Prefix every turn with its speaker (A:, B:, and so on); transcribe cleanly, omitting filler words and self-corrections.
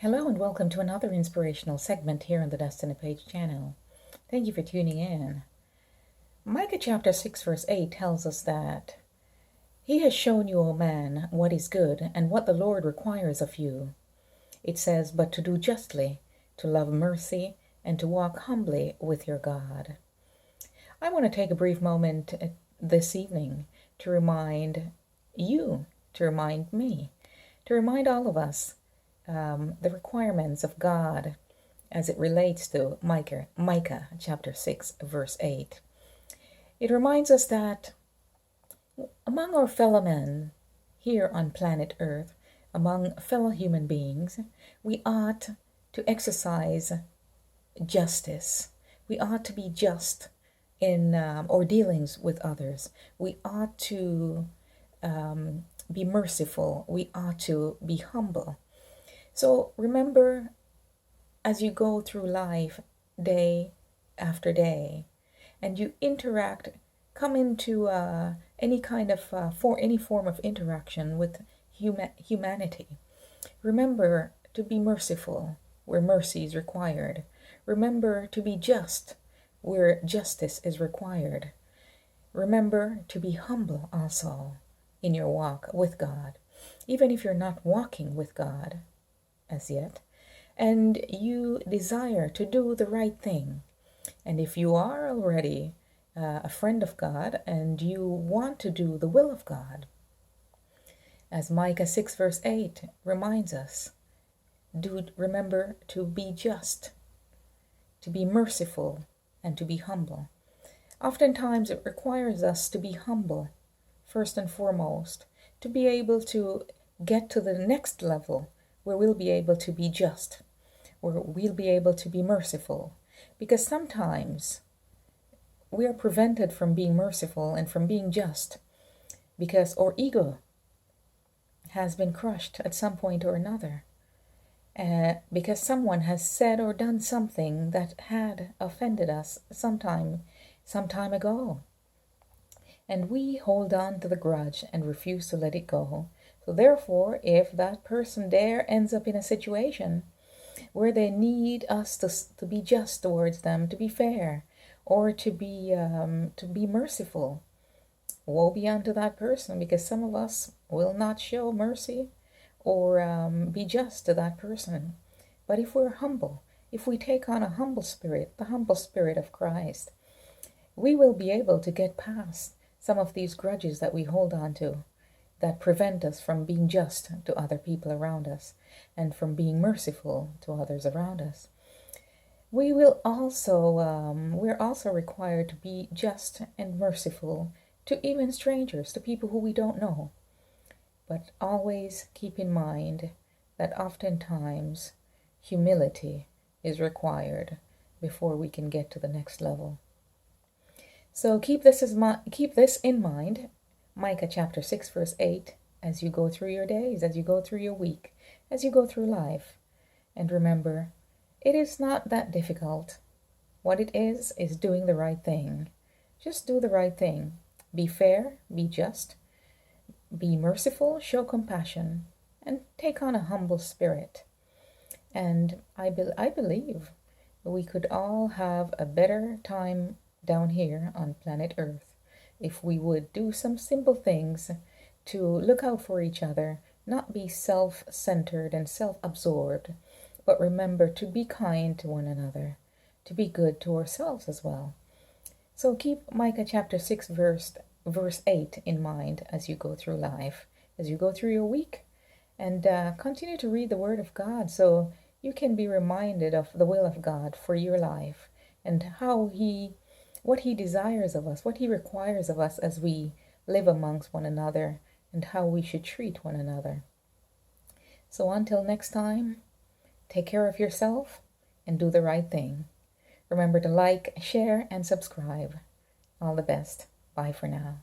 A: Hello and welcome to another inspirational segment here on the Destiny Page channel. Thank you for tuning in. Micah chapter 6 verse 8 tells us that He has shown you, O man, what is good and what the Lord requires of you. It says, but to do justly, to love mercy, and to walk humbly with your God. I want to take a brief moment this evening to remind you, to remind me, to remind all of us the requirements of God as it relates to Micah chapter 6 verse 8. It reminds us that among our fellow men here on planet Earth, among fellow human beings, we ought to exercise justice. We ought to be just in our dealings with others. We ought to be merciful. We ought to be humble. So remember, as you go through life day after day, and you interact, come into any kind of any form of interaction with humanity, remember to be merciful where mercy is required. Remember to be just where justice is required. Remember to be humble also in your walk with God, even if you're not walking with God as yet, and you desire to do the right thing. And if you are already a friend of God and you want to do the will of God, as Micah 6 verse 8 reminds us, remember to be just, to be merciful, and to be humble. Oftentimes it requires us to be humble, first and foremost, to be able to get to the next level where we'll be able to be just, where we'll be able to be merciful. Because sometimes we are prevented from being merciful and from being just because our ego has been crushed at some point or another. Because someone has said or done something that had offended us some time ago. And we hold on to the grudge and refuse to let it go. So therefore, if that person there ends up in a situation where they need us to be just towards them, to be fair, or to be merciful, woe be unto that person, because some of us will not show mercy or be just to that person. But if we're humble, if we take on a humble spirit, the humble spirit of Christ, we will be able to get past some of these grudges that we hold on to, that prevent us from being just to other people around us and from being merciful to others around us. We're also required to be just and merciful to even strangers, to people who we don't know. But always keep in mind that oftentimes humility is required before we can get to the next level. So keep this in mind, Micah chapter 6 verse 8, as you go through your days, as you go through your week, as you go through life. And remember, it is not that difficult. What it is doing the right thing. Just do the right thing. Be fair, be just, be merciful, show compassion, and take on a humble spirit. And I believe we could all have a better time down here on planet Earth if we would do some simple things to look out for each other, not be self-centered and self-absorbed, but remember to be kind to one another, to be good to ourselves as well. So keep Micah chapter 6 verse 8 in mind as you go through life, as you go through your week, and continue to read the Word of God so you can be reminded of the will of God for your life and what He desires of us, what He requires of us as we live amongst one another, and how we should treat one another. So until next time, take care of yourself and do the right thing. Remember to like, share, and subscribe. All the best. Bye for now.